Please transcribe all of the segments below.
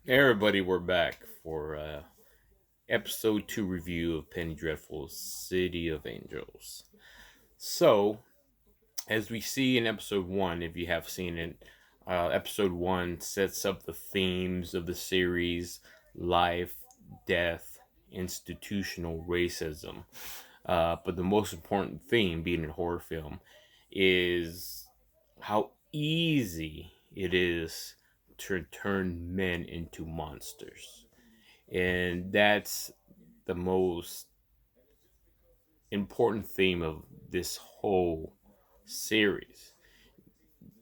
Hey everybody, we're back for episode 2 review of Penny Dreadful's City of Angels. So, as we see in episode 1, if you have seen it, episode 1 sets up the themes of the series: life, death, institutional racism. But the most important theme, being a horror film, is how easy it is to turn men into monsters. And that's the most important theme of this whole series.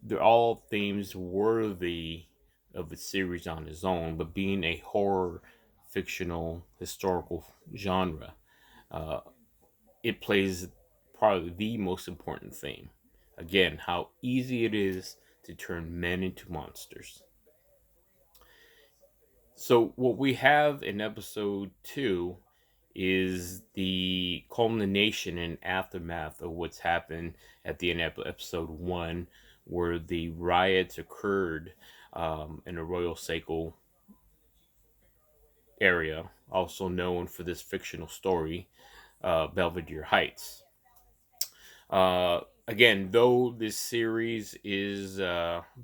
They're all themes worthy of a series on its own, but being a horror fictional historical genre, uh, it plays probably the most important theme. Again, how easy it is to turn men into monsters. So what we have in episode 2 is the culmination and aftermath of what's happened at the end of episode 1, where the riots occurred in the Royal Seiko area, also known for this fictional story, Belvedere Heights. Again, though this series is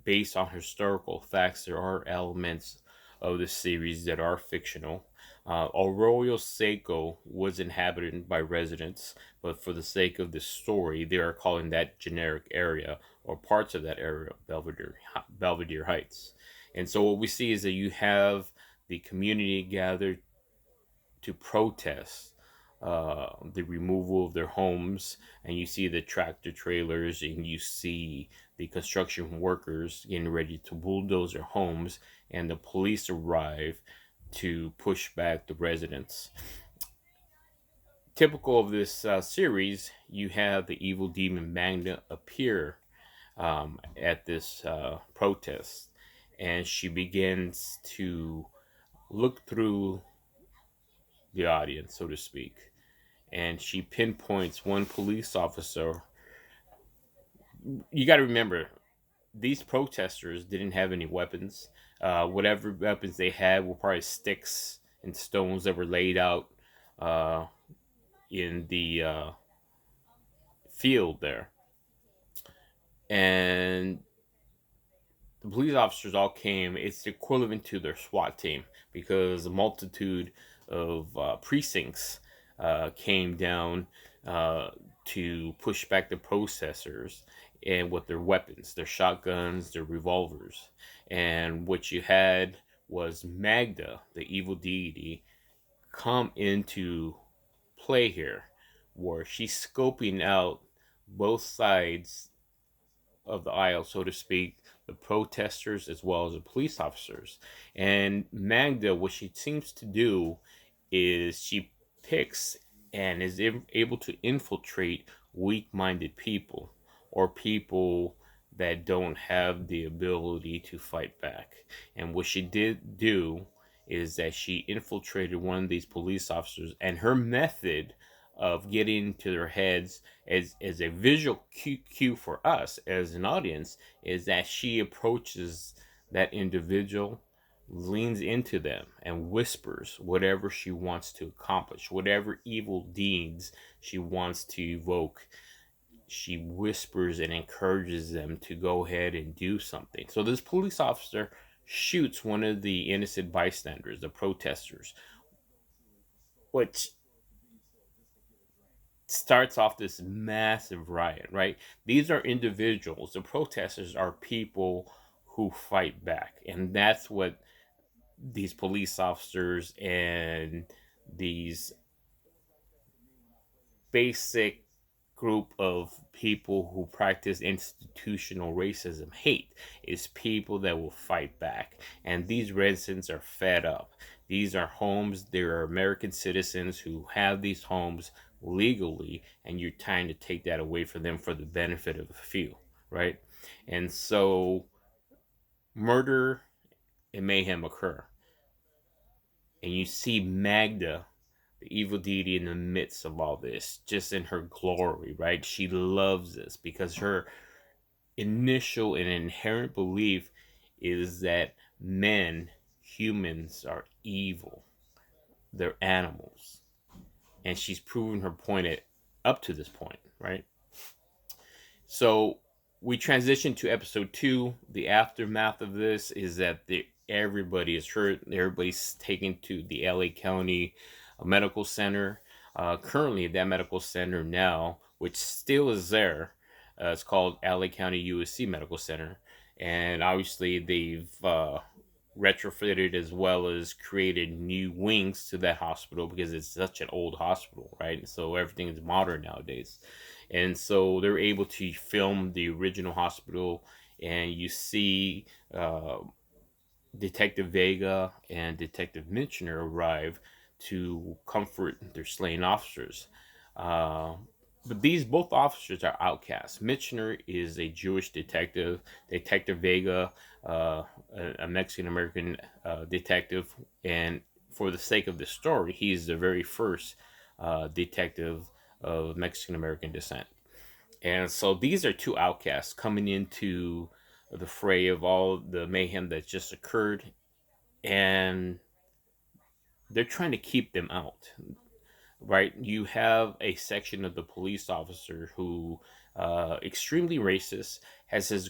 based on historical facts, there are elements of the series that are fictional. Arroyo Seco was inhabited by residents, but for the sake of this story, they are calling that generic area or parts of that area Belvedere Heights. And so what we see is that you have the community gathered to protest the removal of their homes, and you see the tractor trailers and you see the construction workers getting ready to bulldoze their homes, and the police arrive to push back the residents. Typical of this series, you have the evil demon Magna appear at this protest, and she begins to look through the audience, so to speak, and she pinpoints one police officer. You got to remember, these protesters didn't have any weapons. Whatever weapons they had were probably sticks and stones that were laid out uh, in the field there. And the police officers all came. It's equivalent to their SWAT team, because a multitude of precincts came down uh, to push back the protesters, and with their weapons, their shotguns, their revolvers. And what you had was Magda, the evil deity, come into play here, where she's scoping out both sides of the aisle, so to speak, the protesters as well as the police officers. And Magda, what she seems to do is she picks and is able to infiltrate weak minded people, or people that don't have the ability to fight back. And what she did do is that she infiltrated one of these police officers, and her method of getting to their heads as a visual cue for us as an audience is that she approaches that individual, leans into them, and whispers whatever she wants to accomplish, whatever evil deeds she wants to evoke. She whispers and encourages them to go ahead and do something. So this police officer shoots one of the innocent bystanders, the protesters, which starts off this massive riot, right? These are individuals. The protesters are people who fight back. And that's what these police officers and these basic group of people who practice institutional racism hate, is people that will fight back. And these residents are fed up. These are homes, there are American citizens who have these homes legally, and you're trying to take that away from them for the benefit of a few, right? And so murder and mayhem occur, and you see Magda, the evil deity, in the midst of all this, just in her glory, right? She loves this because her initial and inherent belief is that men humans are evil, they're animals, and she's proven her point up to this point, right? So we transition to episode 2. The aftermath of this is that everybody is hurt. Everybody's taken to the LA County Medical Center. Currently, that medical center now, which still is there, it's called LA County USC Medical Center. And obviously, they've retrofitted as well as created new wings to that hospital because it's such an old hospital, right? So everything is modern nowadays. And so they're able to film the original hospital, and you see Detective Vega and Detective Mitchner arrive to comfort their slain officers. Uh, but these both officers are outcasts. Mitchner is a Jewish detective. Detective Vega, a Mexican American detective, and for the sake of the story, he's the very first detective of Mexican American descent. And so these are two outcasts coming into the fray of all the mayhem that just occurred, and they're trying to keep them out, right? You have a section of the police officer who, extremely racist, has his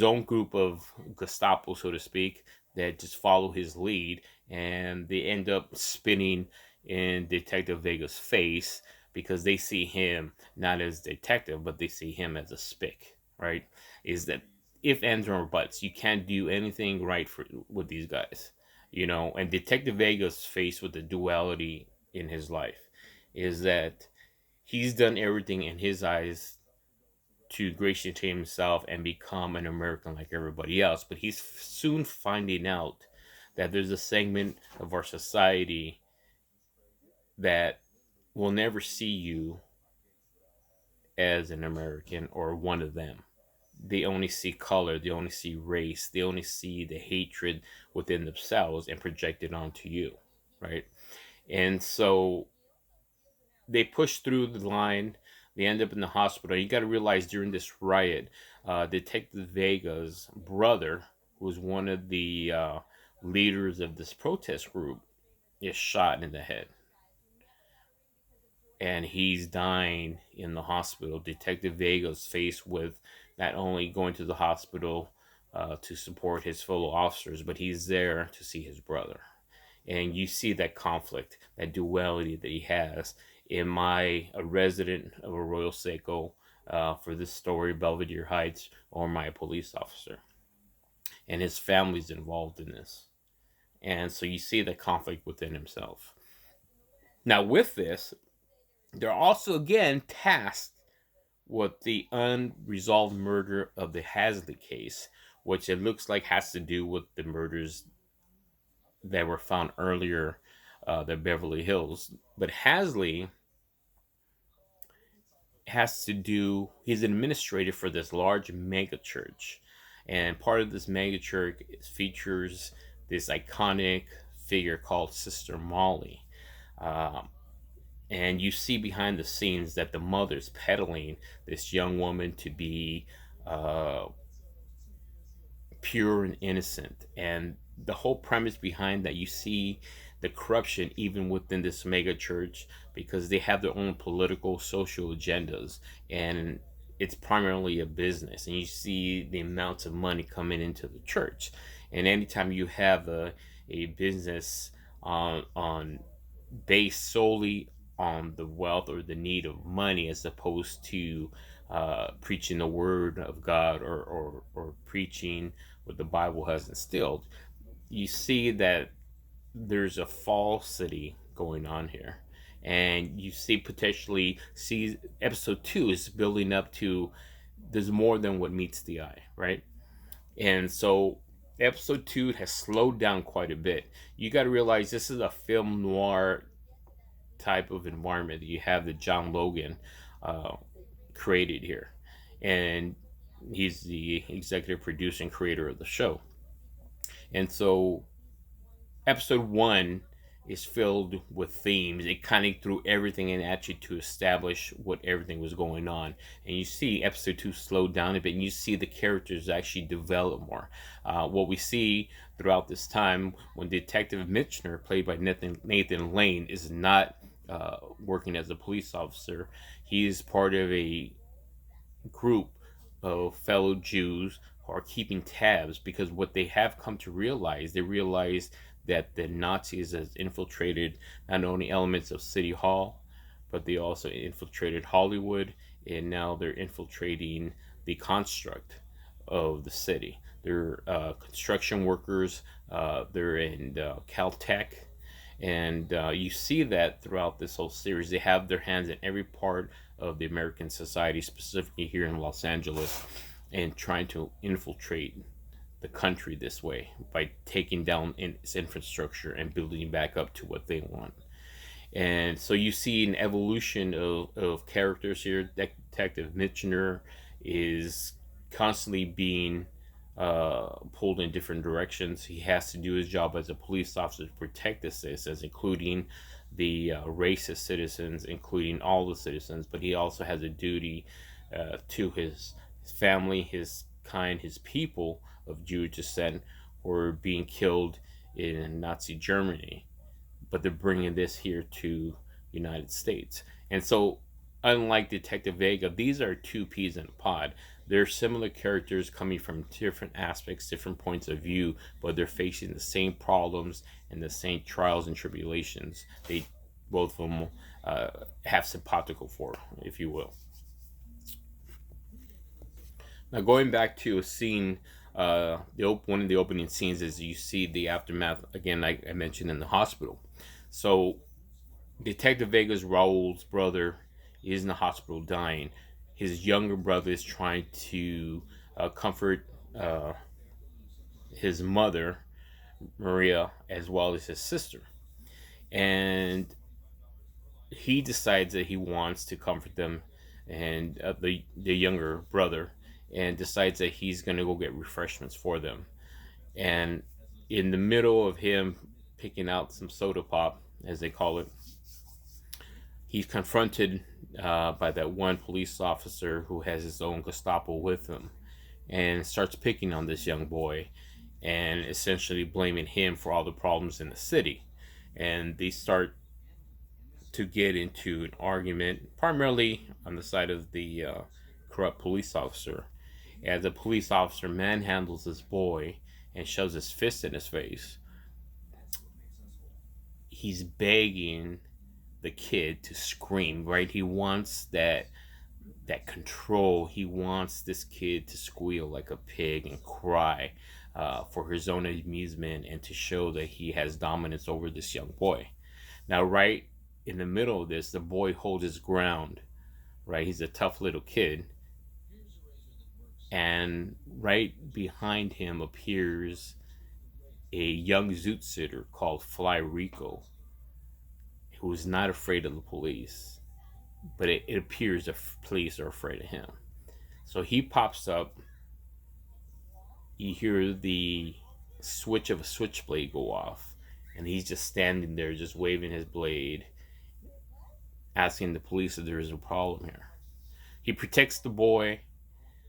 own group of Gestapo, so to speak, that just follow his lead, and they end up spinning in Detective Vega's face because they see him not as detective, but they see him as a spick, right? Is that if ands or buts, you can't do anything right for with these guys, and Detective Vega's faced with the duality in his life is that he's done everything in his eyes to ingratiate himself and become an American like everybody else, but he's soon finding out that there's a segment of our society that will never see you as an American or one of them. They only see color, they only see race, they only see the hatred within themselves and project it onto you, right? And so they push through the line. They end up in the hospital. You got to realize during this riot, Detective Vega's brother, who's one of the leaders of this protest group, is shot in the head, and he's dying in the hospital. Detective Vega's faced with not only going to the hospital to support his fellow officers, but he's there to see his brother. And you see that conflict, that duality that he has. Am I a resident of Arroyo Seco for this story, Belvedere Heights, or am I a police officer? And his family's involved in this. And so you see the conflict within himself. Now, with this, they're also again tasked with the unresolved murder of the Hasley case, which it looks like has to do with the murders that were found earlier, the Beverly Hills. But Hasley has to do, he's an administrator for this large mega church. And part of this mega church features this iconic figure called Sister Molly. Um, and you see behind the scenes that the mother's peddling this young woman to be uh, pure and innocent. And the whole premise behind that, you see the corruption even within this mega church because they have their own political, social agendas, and it's primarily a business. And you see the amounts of money coming into the church. And anytime you have a business on based solely on the wealth or the need of money as opposed to preaching the word of God, or preaching what the Bible has instilled, you see that there's a falsity going on here. And you see potentially, see episode 2 is building up to there's more than what meets the eye, right? And so episode 2 has slowed down quite a bit. You got to realize this is a film noir type of environment that you have that John Logan uh, created here. And he's the executive producer and creator of the show. And so episode 1 is filled with themes. It kind of threw everything in at you to establish what everything was going on. And you see episode 2 slow down a bit, and you see the characters actually develop more. What we see throughout this time, when Detective Mitchner, played by Nathan Lane, is not working as a police officer, he is part of a group of fellow Jews who are keeping tabs, because what they have come to realize, they realize that the Nazis has infiltrated not only elements of City Hall, but they also infiltrated Hollywood, and now they're infiltrating the construct of the city. They're construction workers. They're in Caltech, and you see that throughout this whole series. They have their hands in every part of the American society, specifically here in Los Angeles, and trying to infiltrate the country this way by taking down its infrastructure and building back up to what they want. And so you see an evolution of characters here. Detective Mitchner is constantly being pulled in different directions. He has to do his job as a police officer to protect the citizens, including the racist citizens, including all the citizens. But he also has a duty to his family, his kind, his people of Jewish descent who were being killed in Nazi Germany. But they're bringing this here to United States. And so, unlike Detective Vega, these are two peas in a pod. They're similar characters coming from different aspects, different points of view, but they're facing the same problems and the same trials and tribulations. They both of them have sympatical for, if you will. Now, going back to a scene, one of the opening scenes is you see the aftermath again, like I mentioned, in the hospital. So, Detective Vega's Raul's brother is in the hospital dying. His younger brother is trying to comfort his mother, Maria, as well as his sister. And he decides that he wants to comfort them, and the younger brother, and decides that he's going to go get refreshments for them. And in the middle of him picking out some soda pop, as they call it, he's confronted by that one police officer who has his own Gestapo with him, and starts picking on this young boy and essentially blaming him for all the problems in the city. And they start to get into an argument, primarily on the side of the corrupt police officer, as the police officer manhandles this boy and shoves his fist in his face. He's begging the kid to scream, right? He wants that control. He wants this kid to squeal like a pig and cry for his own amusement, and to show that he has dominance over this young boy. Now, right in the middle of this, the boy holds his ground, right? He's a tough little kid. And right behind him appears a young zoot sitter called Fly Rico, who is not afraid of the police, but it appears the police are afraid of him. So he pops up. You hear the switch of a switchblade go off, and he's just standing there, just waving his blade, asking the police if there is a problem here. He protects the boy.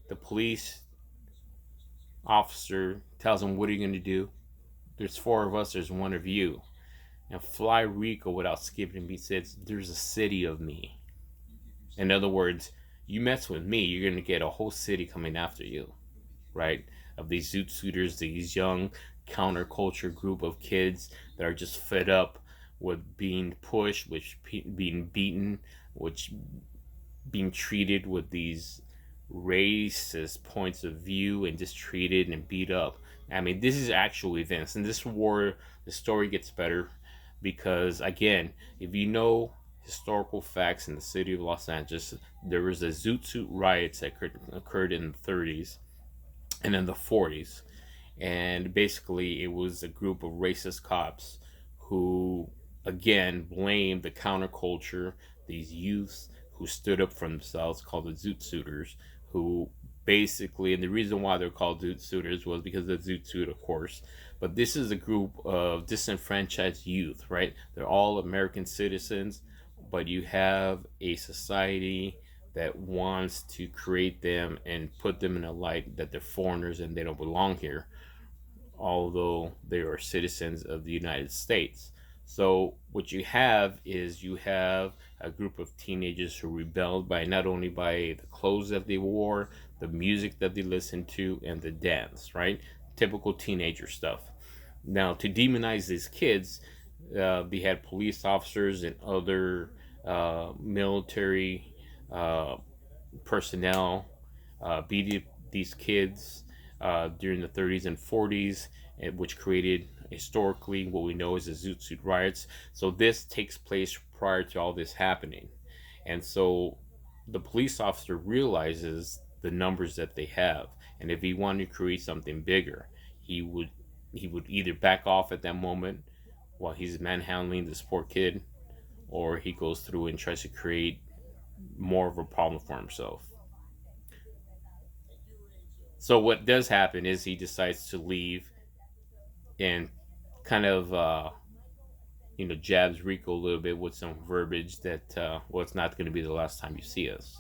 The police officer tells him, "What are you going to do? There's four of us, there's one of you." And Fly Rico, without skipping a beat, says, "There's a city of me." In other words, you mess with me, you're going to get a whole city coming after you, right? Of these zoot suiters, these young counterculture group of kids that are just fed up with being pushed, being beaten, which being treated with these racist points of view and just treated and beat up. I mean, this is actual events, and this war, the story gets better because, again, if you know historical facts in the city of Los Angeles, there was a Zoot Suit riots that occurred in the 30s and in the 40s, and basically it was a group of racist cops who, again, blamed the counterculture, these youths who stood up for themselves, called the Zoot Suiters, who basically, and the reason why they're called zoot suiters was because of the zoot suit, of course. But this is a group of disenfranchised youth, right? They're all American citizens, but you have a society that wants to create them and put them in a light that they're foreigners and they don't belong here, although they are citizens of the United States. So what you have is you have a group of teenagers who rebelled by not only by the clothes that they wore, the music that they listened to, and the dance, right? Typical teenager stuff. Now, to demonize these kids, they had police officers and other military uh, personnel beat these kids during the 30s and 40s, which created historically what we know as the Zoot Suit riots. So this takes place prior to all this happening. And so the police officer realizes the numbers that they have. And if he wanted to create something bigger, he would he would either back off at that moment while he's manhandling this poor kid, or he goes through and tries to create more of a problem for himself. So what does happen is he decides to leave and kind of jabs Rico a little bit with some verbiage that well, it's not going to be the last time you see us.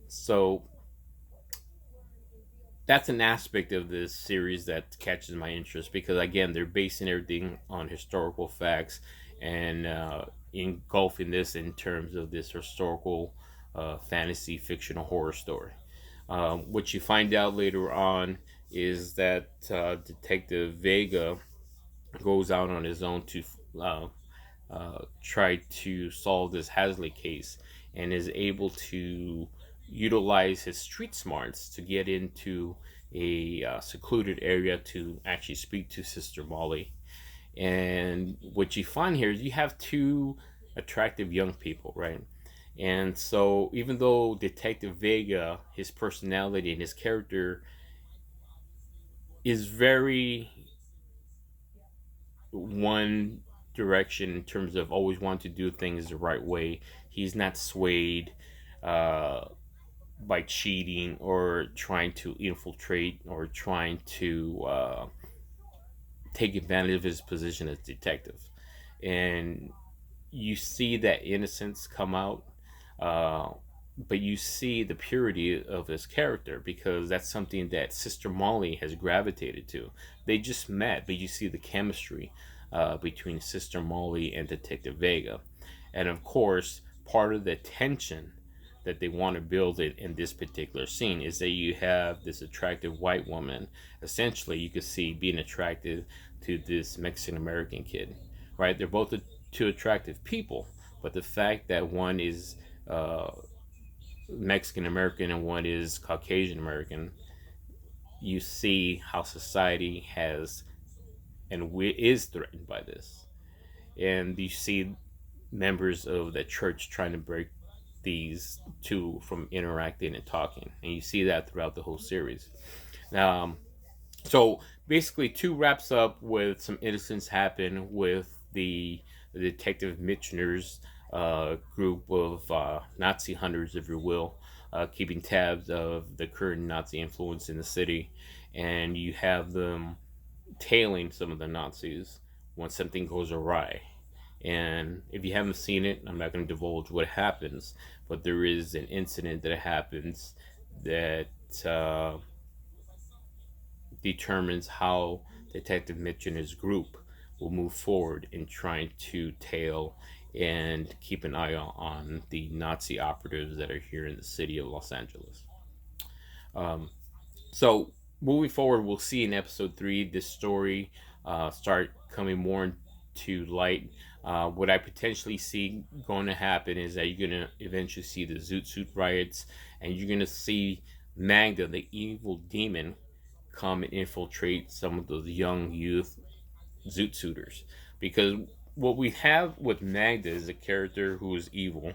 So that's an aspect of this series that catches my interest because again they're basing everything on historical facts and engulfing this in terms of this historical fantasy fictional horror story. What you find out later on is that Detective Vega goes out on his own to uh, try to solve this Hasley case and is able to utilize his street smarts to get into a secluded area to actually speak to Sister Molly. And what you find here is you have two attractive young people, right? And so, even though Detective Vega, his personality and his character is very one direction in terms of always wanting to do things the right way, he's not swayed uh, by cheating or trying to infiltrate or trying to take advantage of his position as detective. And you see that innocence come out, uh, but you see the purity of his character because that's something that Sister Molly has gravitated to. They just met, but you see the chemistry between Sister Molly and Detective Vega. And of course, part of the tension that they want to build it in this particular scene is that you have this attractive white woman, essentially, you could see being attracted to this Mexican American kid, right? They're both two attractive people, but the fact that one is uh, Mexican American and one is Caucasian American, you see how society has and is threatened by this. And you see members of the church trying to break these two from interacting and talking. And you see that throughout the whole series. Um, so basically, two wraps up with some innocence happen with the Detective Mitchner's group of Nazi hunters, if you will, keeping tabs of the current Nazi influence in the city. And you have them tailing some of the Nazis when something goes awry. And if you haven't seen it, I'm not going to divulge what happens, but there is an incident that happens that determines how Detective Mitch and his group will move forward in trying to tail and keep an eye on the Nazi operatives that are here in the city of Los Angeles. Um, so moving forward, we'll see in episode 3 this story start coming more into light. What I potentially see going to happen is that you're going to eventually see the Zoot Suit riots, and you're going to see Magda, the evil demon, come and infiltrate some of those young youth Zoot Suiters. Because what we have with Magda is a character who is evil,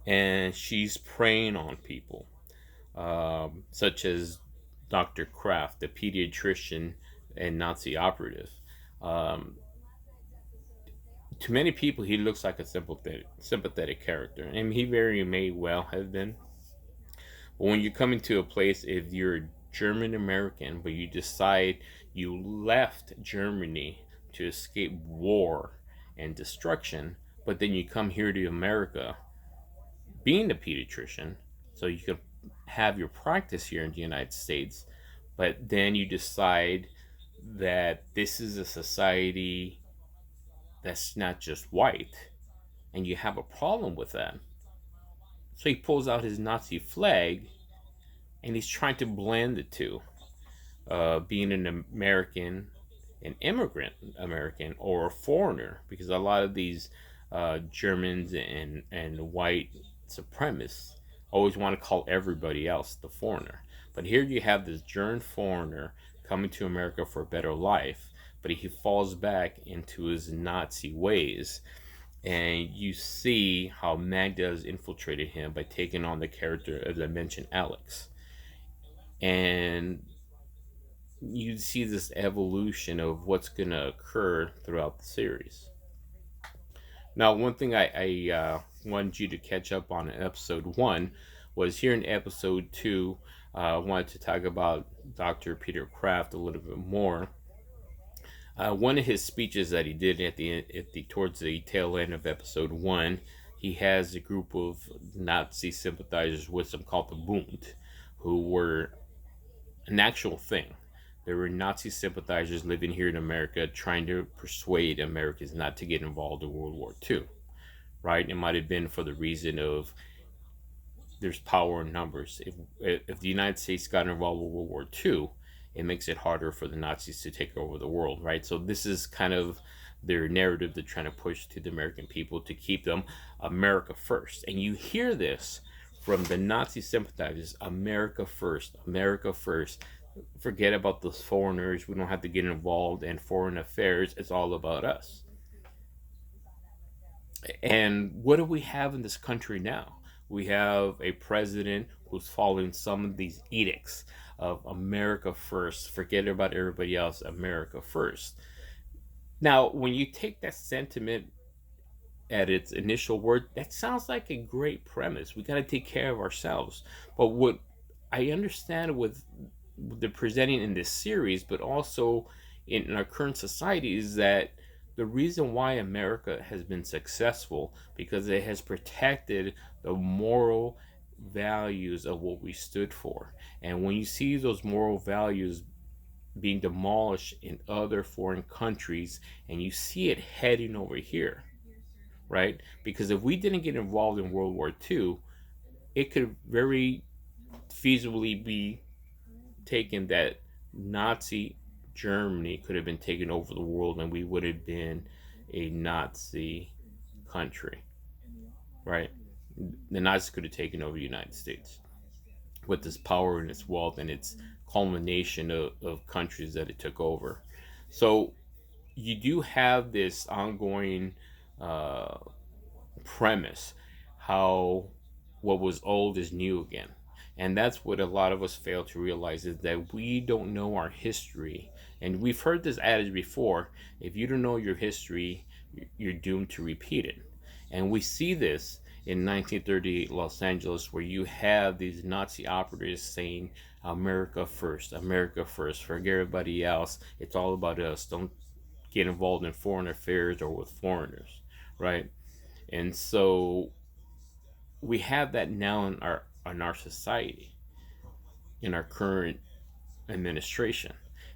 and she's preying on people, such as Dr. Kraft, the pediatrician and Nazi operative. Um, to many people, he looks like a sympathetic character, and he very may well have been. But when you come into a place, if you're German American, but you decide you left Germany to escape war and destruction, but then you come here to America being a pediatrician, so you can have your practice here in the United States, but then you decide that this is a society that's not just white, and you have a problem with that. So he pulls out his Nazi flag and he's trying to blend the two, being an American, an immigrant American, or a foreigner, because a lot of these Germans and white supremacists always want to call everybody else the foreigner. But here you have this German foreigner coming to America for a better life, but he falls back into his Nazi ways. And you see how Magda has infiltrated him by taking on the character, as I mentioned, Alex. And you see this evolution of what's going to occur throughout the series. Now, one thing I wanted you to catch up on in episode 1 was here in episode 2. I wanted to talk about Dr. Peter Kraft a little bit more. One of his speeches that he did at the towards the tail end of episode 1, he has a group of Nazi sympathizers with him called the Bund, who were an actual thing. There were Nazi sympathizers living here in America trying to persuade Americans not to get involved in World War II, right? It might have been for the reason of there's power in numbers. If the United States got involved with World War II, it makes it harder for the Nazis to take over the world, right? So this is kind of their narrative they're trying to push to the American people to keep them America first. And you hear this from the Nazi sympathizers: America first, America first. Forget about those foreigners. We don't have to get involved in foreign affairs. It's all about us. And what do we have in this country now? We have a president who's following some of these edicts of America first. Forget about everybody else. America first. Now, when you take that sentiment at its initial word, that sounds like a great premise. We got to take care of ourselves. But what I understand with the presenting in this series, but also in our current society, is that the reason why America has been successful because it has protected the moral values of what we stood for. And when you see those moral values being demolished in other foreign countries, and you see it heading over here, right? Because if we didn't get involved in World War II, it could very feasibly be taken that Nazi Germany could have been taken over the world and we would have been a Nazi country, right? The Nazis could have taken over the United States with its power and its wealth and its culmination of countries that it took over. So you do have this ongoing uh, premise how what was old is new again. And that's what a lot of us fail to realize, is that we don't know our history. And we've heard this adage before: if you don't know your history, you're doomed to repeat it. And we see this in 1938 Los Angeles, where you have these Nazi operatives saying, America first, forget everybody else. It's all about us. Don't get involved in foreign affairs or with foreigners, right? And so we have that now in our society, in our current administration.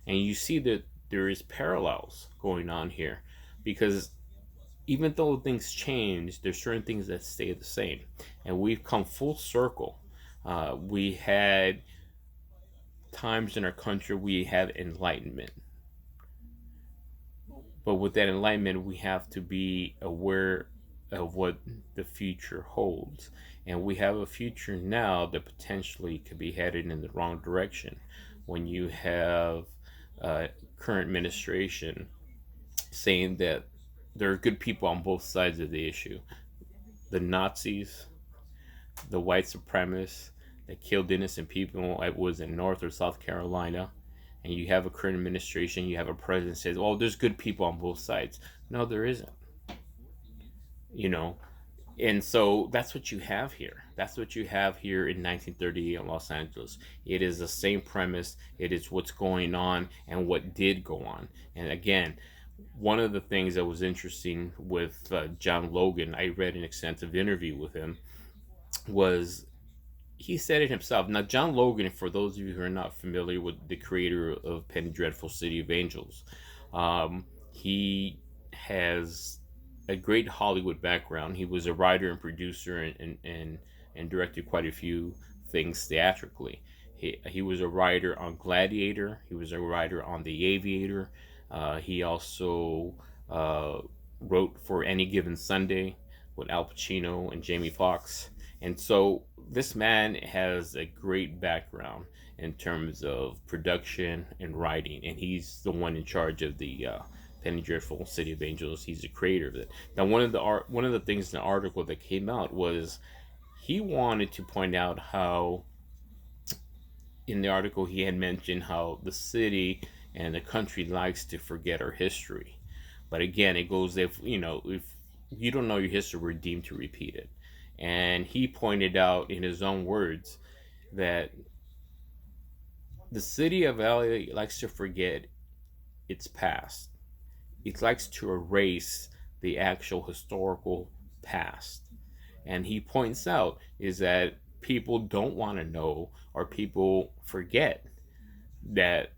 And you see that there is parallels going on here, because even though things change, there's certain things that stay the same. And we've come full circle. We had times in our country we had enlightenment. But with that enlightenment, we have to be aware of what the future holds. And we have a future now that potentially could be headed in the wrong direction when you have current administration saying that there are good people on both sides of the issue. The Nazis, the white supremacists that killed innocent people, it was in North or South Carolina. And you have a current administration, you have a president says, "Oh, there's good people on both sides." No, there isn't. You know, And so that's what you have here. That's what you have here in 1938 in Los Angeles. It is the same premise. It is what's going on and what did go on. And again, one of the things that was interesting with John Logan, I read an extensive interview with him, was he said it himself. Now, John Logan, for those of you who are not familiar with the creator of Penny Dreadful City of Angels, he has a great Hollywood background. He was a writer and producer and directed quite a few things theatrically. He was a writer on Gladiator. He was a writer on The Aviator. He also wrote for Any Given Sunday with Al Pacino and Jamie Foxx. And so this man has a great background in terms of production and writing, and he's the one in charge of the Penny Dreadful City of Angels. He's the creator of it. Now, one of the things in the article that came out was he wanted to point out how, in the article, he had mentioned how the city and the country likes to forget our history. But again, it goes, if you don't know your history, we're deemed to repeat it. And he pointed out in his own words that the city of LA likes to forget its past. It likes to erase the actual historical past. And he points out is that people don't want to know, or people forget, that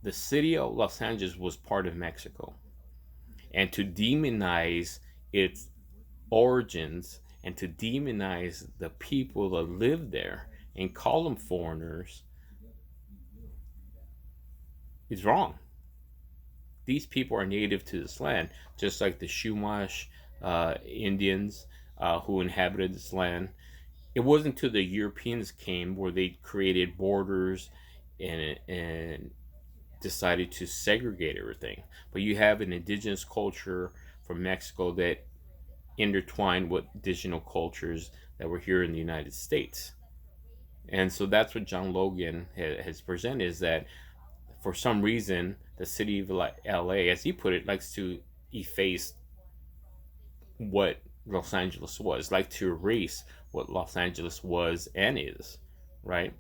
the city of Los Angeles was part of Mexico. And to demonize its origins and to demonize the people that live there and call them foreigners is wrong. These people are native to this land, just like the Chumash Indians who inhabited this land. It wasn't until the Europeans came where they created borders and decided to segregate everything. But you have an indigenous culture from Mexico that intertwined with indigenous cultures that were here in the United States. And so that's what John Logan has presented, is that for some reason the city of LA, as he put it, likes to efface what Los Angeles was, like to erase what Los Angeles was and is, right?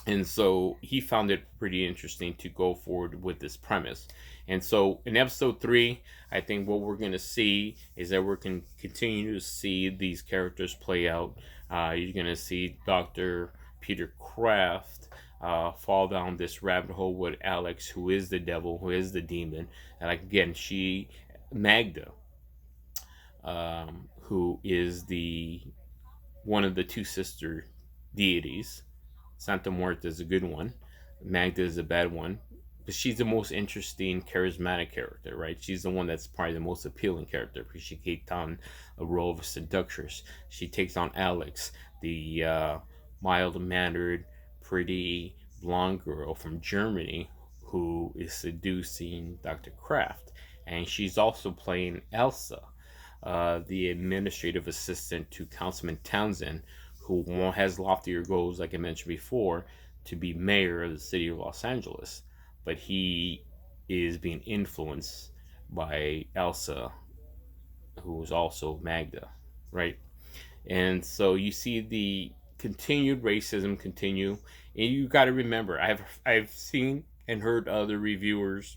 And so he found it pretty interesting to go forward with this premise. And so in episode 3, I think what we're going to see is that we're going to continue to see these characters play out. You're going to see Dr. Peter Kraft fall down this rabbit hole with Alex, who is the devil, who is the demon. And again, Magda, who is the one of the two sister deities. Santa Muerta is a good one. Magda is a bad one. But she's the most interesting, charismatic character, right? She's the one that's probably the most appealing character because she takes on a role of a seductress. She takes on Alex, the mild-mannered, pretty blonde girl from Germany who is seducing Dr. Kraft. And she's also playing Elsa, the administrative assistant to Councilman Townsend, who has loftier goals, like I mentioned before, to be mayor of the city of Los Angeles. But he is being influenced by Elsa, who is also Magda, right? And so you see the continued racism continue. And you got to remember, I've seen and heard other reviewers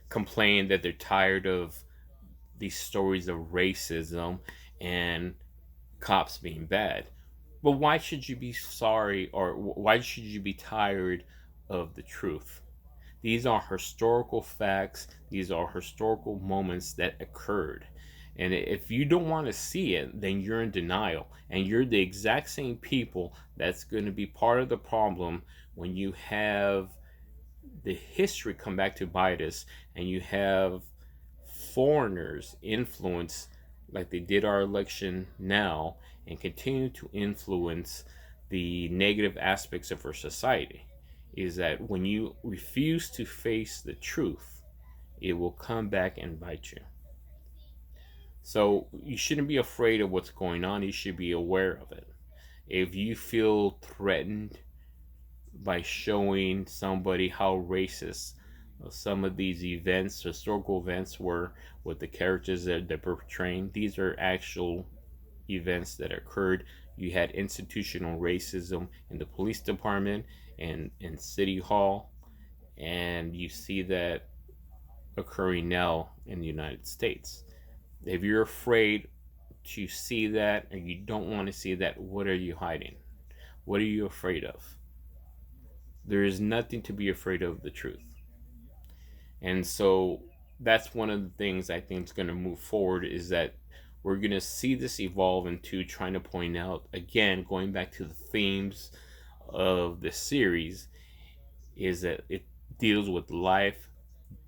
complain that they're tired of these stories of racism and cops being bad. But why should you be sorry, or why should you be tired of the truth? These are historical facts. These are historical moments that occurred. And if you don't want to see it, then you're in denial. And you're the exact same people that's going to be part of the problem when you have the history come back to bite us and you have foreigners influence, like they did our election now, and continue to influence the negative aspects of our society. Is that when you refuse to face the truth, it will come back and bite you. So you shouldn't be afraid of what's going on. You should be aware of it. If you feel threatened by showing somebody how racist some of these events, historical events, were with the characters that they're portraying. These are actual events that occurred. You had institutional racism in the police department and in City Hall, and you see that occurring now in the United States. If you're afraid to see that and you don't want to see that, what are you hiding? What are you afraid of? There is nothing to be afraid of the truth. And so that's one of the things I think is going to move forward, is that we're going to see this evolve into trying to point out, again, going back to the themes of the series, is that it deals with life,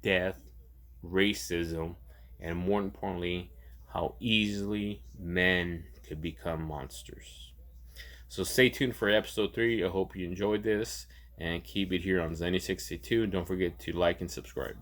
death, racism, and more importantly, how easily men could become monsters. So stay tuned for episode 3. I hope you enjoyed this, and keep it here on Zenny62. Don't forget to like and subscribe.